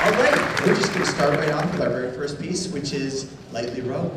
All right, we're just going to start right off with our very first piece, which is Lightly Row.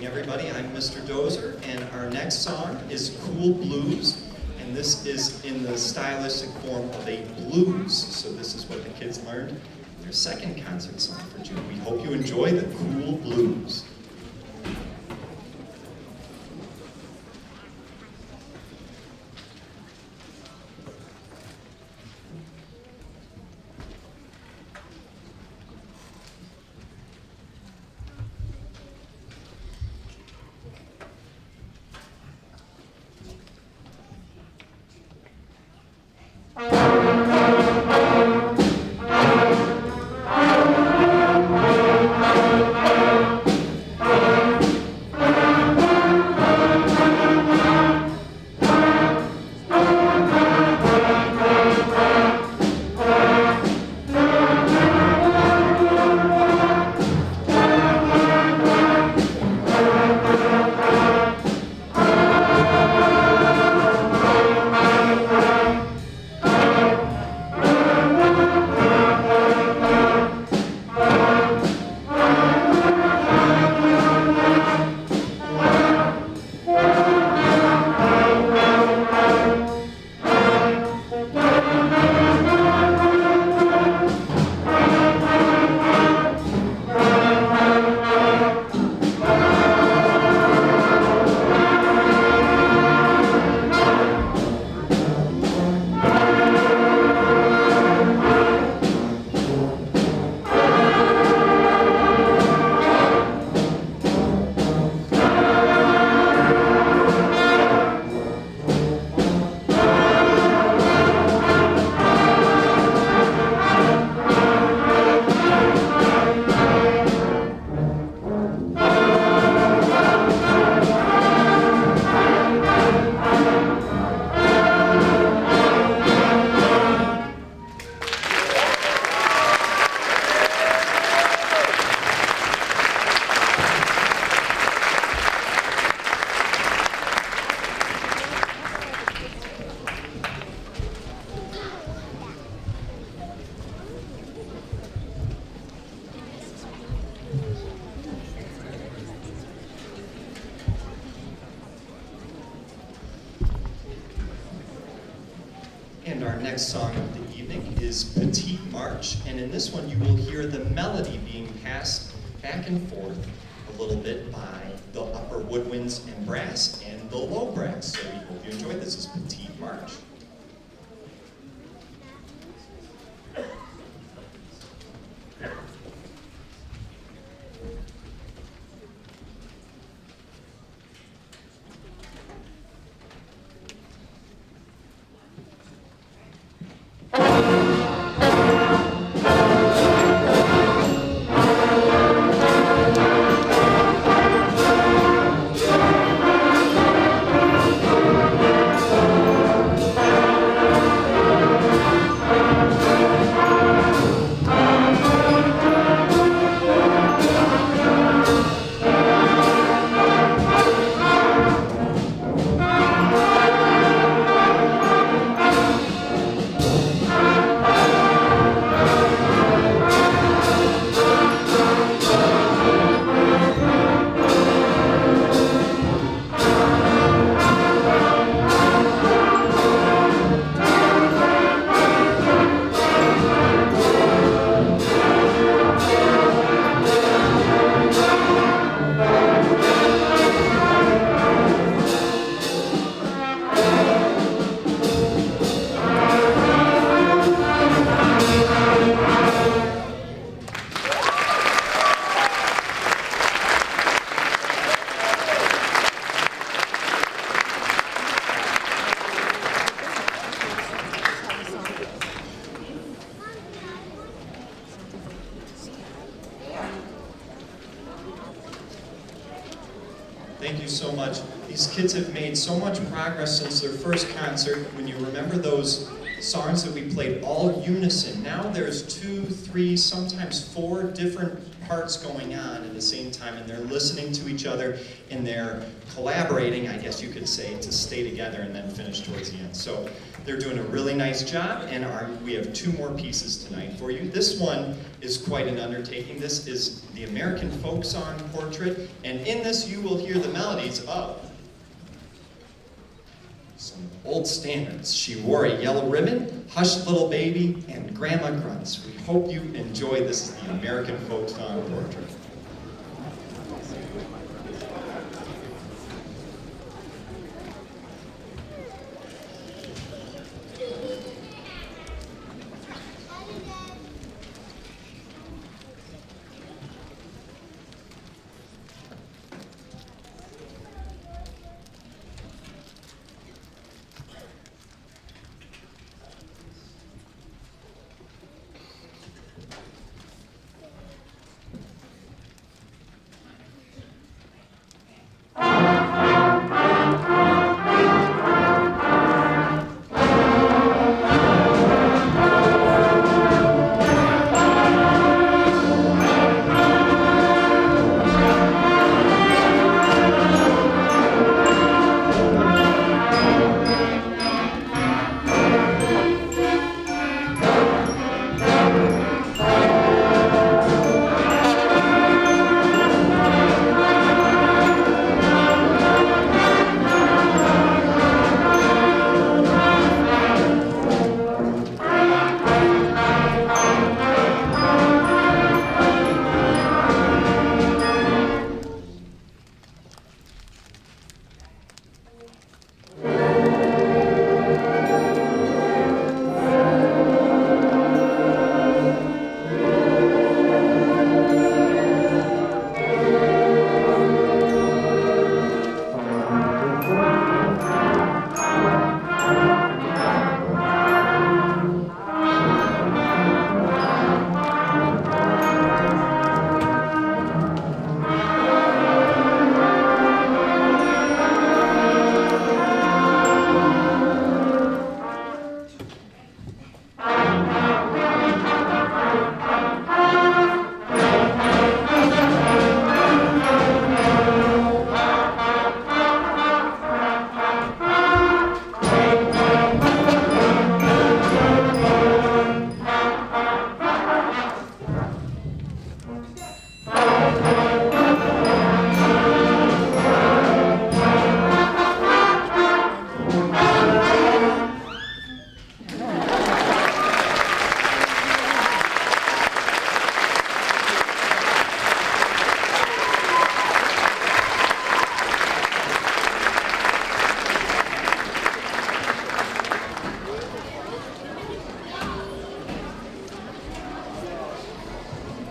Everybody, I'm Mr. Dozer, and our next song is Cool Blues, and this is in the stylistic form of a blues. So this is what the kids learned in their second concert song for June. We hope you enjoy the Cool Blues. And our next song of the evening is Petit March, and in this one you will hear the melody being passed back and forth a little bit by the upper woodwinds and brass and the low brass. So we hope you enjoy this. This is Petit March. Thank you so much. These kids have made so much progress since their first concert. When you remember those songs that we played all unison, now there's 2, 3, sometimes 4 different parts going on at the same time, and they're listening to each other and they're collaborating, I guess you could say, to stay together and then finish towards the end. So they're doing a really nice job, and we have 2 more pieces tonight for you. This one is quite an undertaking. This is the American folk song portrait, and in this you will hear the melodies of some old standards. She wore a yellow ribbon, Hush Little Baby, and Grandma Grunts. We hope you enjoy this, the American folk song portrait.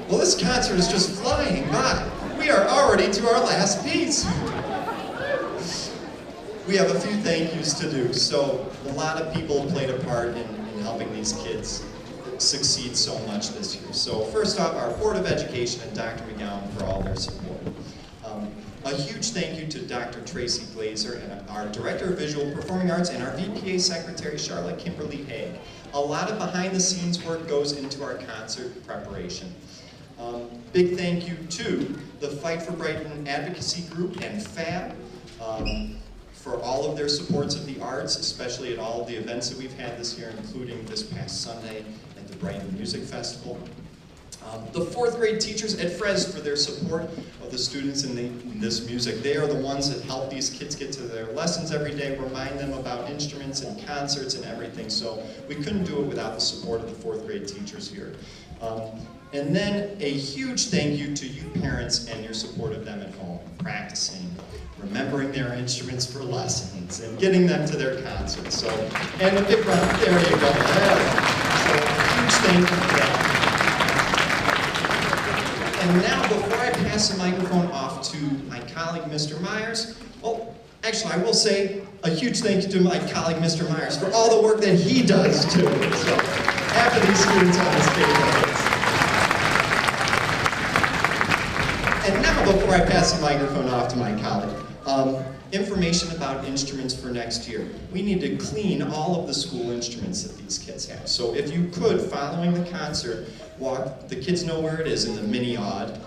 Well, this concert is just flying by. We are already to our last piece. We have a few thank yous to do. So a lot of people played a part in helping these kids succeed so much this year. So first off, our Board of Education and Dr. McGowan for all their support. A huge thank you to Dr. Tracy Glazer and our Director of Visual Performing Arts and our VPA Secretary, Charlotte Kimberly Haig. A lot of behind-the-scenes work goes into our concert preparation. Big thank you to the Fight for Brighton Advocacy Group and FAB for all of their supports of the arts, especially at all of the events that we've had this year, including this past Sunday at the Brighton Music Festival. The 4th grade teachers at FRES for their support of the students in this music. They are the ones that help these kids get to their lessons every day, remind them about instruments and concerts and everything. So we couldn't do it without the support of the 4th grade teachers here. And then a huge thank you to you parents and your support of them at home, practicing, remembering their instruments for lessons, and getting them to their concerts. So, and a big round, there you go. So a huge thank you for that. And now, before I pass the microphone off to my colleague, Mr. Myers, well, actually, I will say a huge thank you to my colleague, Mr. Myers, for all the work that he does, too. So, after these students on the stage. And now, before I pass the microphone off to my colleague, Information about instruments for next year. We need to clean all of the school instruments that these kids have. So if you could, following the concert, walk, the kids know where it is in the mini-odd,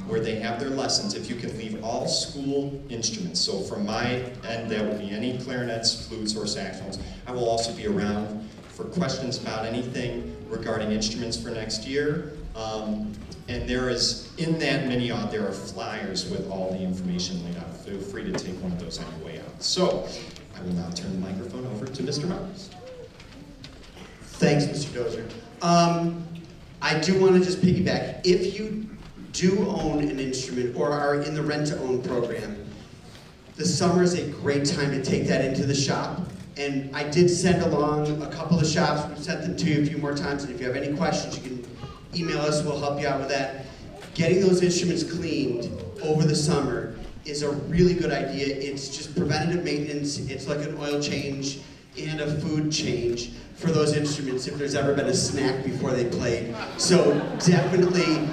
where they have their lessons. If you can leave all school instruments, so from my end, that would be any clarinets, flutes, or saxophones. I will also be around for questions about anything regarding instruments for next year. And there is, in that mini-odd, there are flyers with all the information laid out. Feel free to take one of those on your way out. So, I will now turn the microphone over to Mr. Marks. Thanks, Mr. Dozier. I do want to just piggyback. If you do own an instrument or are in the rent-to-own program, the summer is a great time to take that into the shop. And I did send along a couple of shops. We've sent them to you a few more times, and if you have any questions, you can email us, we'll help you out with that. Getting those instruments cleaned over the summer is a really good idea. It's just preventative maintenance. It's like an oil change and a food change for those instruments if there's ever been a snack before they played. So definitely,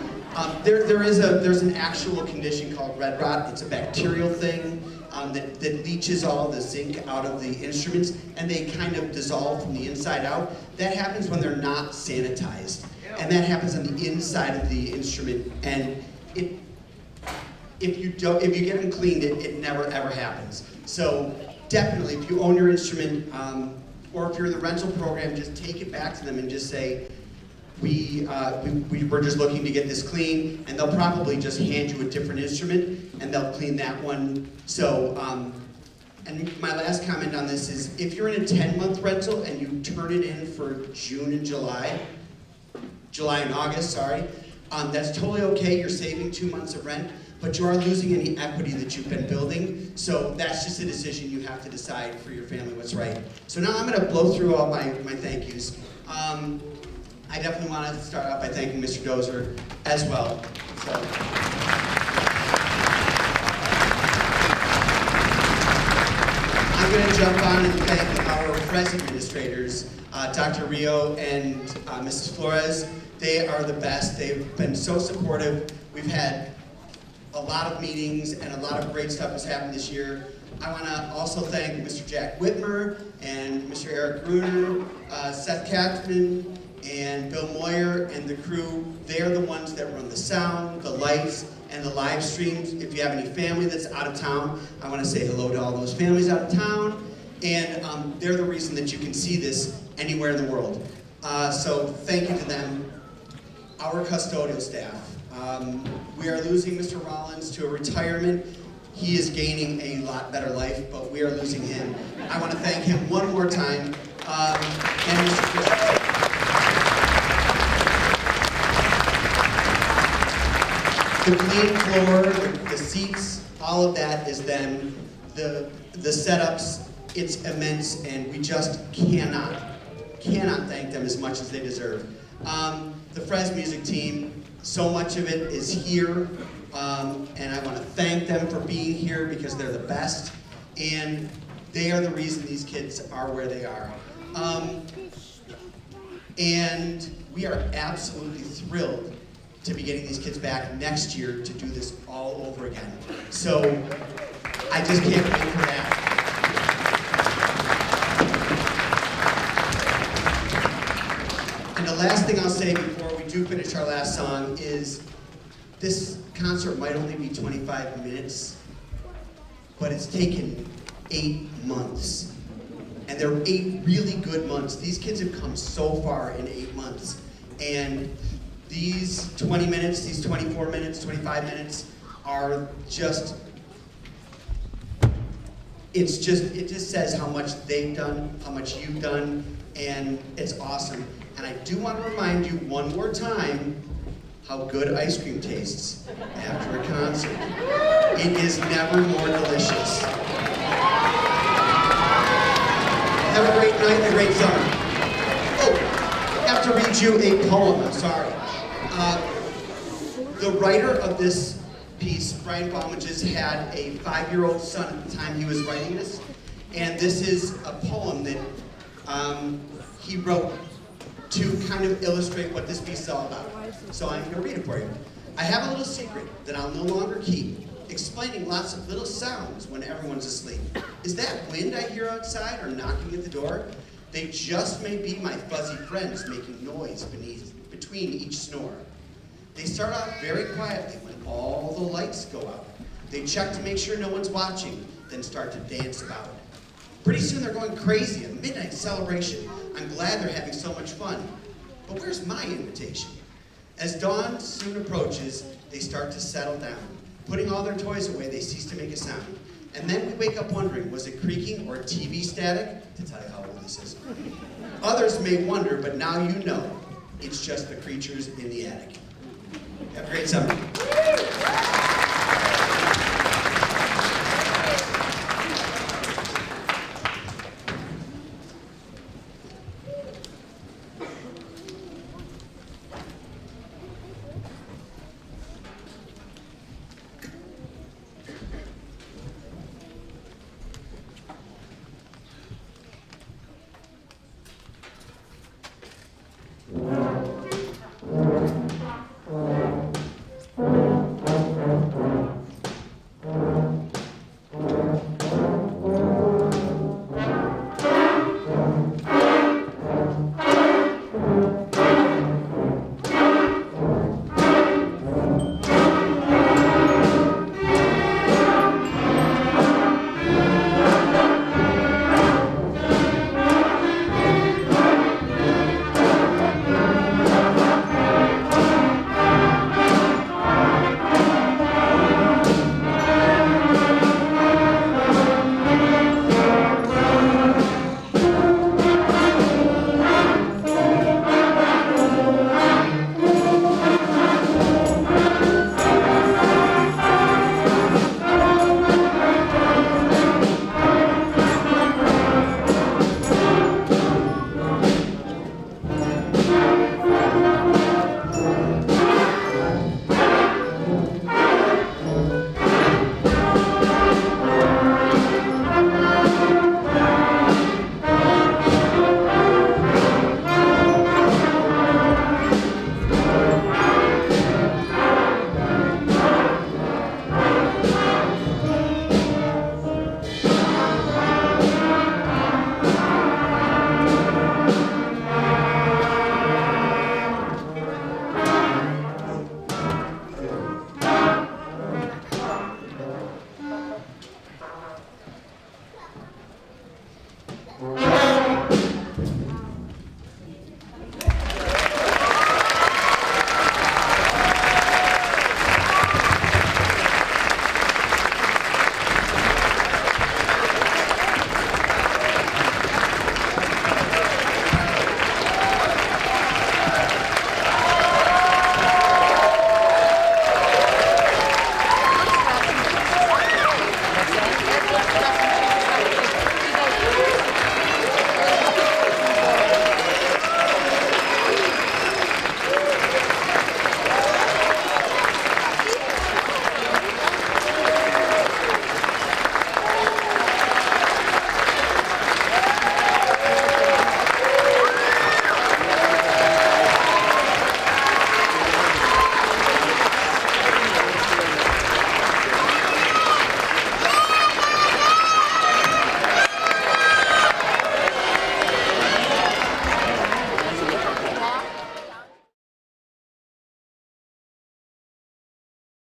there's an actual condition called red rot. It's a bacterial thing that leaches all the zinc out of the instruments, and they kind of dissolve from the inside out. That happens when they're not sanitized. And that happens on the inside of the instrument, and if you get them cleaned, it never ever happens. So definitely, if you own your instrument, or if you're in the rental program, just take it back to them and just say, we're just looking to get this clean, and they'll probably just hand you a different instrument, and they'll clean that one. So, and my last comment on this is, if you're in a 10-month rental and you turn it in for June and July and August, sorry. That's totally okay, you're saving 2 months of rent, but you are losing any equity that you've been building, so that's just a decision you have to decide for your family what's right. So now I'm gonna blow through all my thank yous. I definitely want to start out by thanking Mr. Dozier as well. So. I'm gonna jump on and thank our FRES administrators, Dr. Rio and Mrs. Flores. They are the best. They've been so supportive. We've had a lot of meetings and a lot of great stuff has happened this year. I want to also thank Mr. Jack Whitmer and Mr. Eric Gruner, Seth Katzman, and Bill Moyer and the crew. They're the ones that run the sound, the lights, and the live streams. If you have any family that's out of town, I want to say hello to all those families out of town. And they're the reason that you can see this anywhere in the world. So thank you to them. Our custodial staff. We are losing Mr. Rollins to a retirement. He is gaining a lot better life, but we are losing him. I want to thank him one more time. And Mr. Christian. The clean floor, the seats, all of that is them. The setups, it's immense, and we just cannot thank them as much as they deserve. The FRES music team, so much of it is here, and I want to thank them for being here because they're the best, and they are the reason these kids are where they are. And we are absolutely thrilled to be getting these kids back next year to do this all over again. So I just can't wait for that. And the last thing I'll say before we do finish our last song is this concert might only be 25 minutes, but it's taken 8 months. And they're 8 really good months. These kids have come so far in 8 months. And these 20 minutes, these 24 minutes, 25 minutes are just, it just says how much they've done, how much you've done, and it's awesome. And I do want to remind you one more time how good ice cream tastes after a concert. It is never more delicious. Have a great night and a great summer. Oh, I have to read you a poem, I'm sorry. The writer of this piece, Brian Balmages, had a 5-year-old son at the time he was writing this, and this is a poem that he wrote to kind of illustrate what this piece is all about. So I'm going to read it for you. I have a little secret that I'll no longer keep. explaining lots of little sounds when everyone's asleep. Is that wind I hear outside or knocking at the door? They just may be my fuzzy friends making noise between each snore. They start off very quietly when all the lights go out. They check to make sure no one's watching, then start to dance about. Pretty soon they're going crazy, a midnight celebration. I'm glad they're having so much fun. But where's my invitation? As dawn soon approaches, they start to settle down. Putting all their toys away, they cease to make a sound. And then we wake up wondering, was it creaking or TV static? To tell you how old this is. Others may wonder, but now you know. It's just the creatures in the attic. Have a great summer.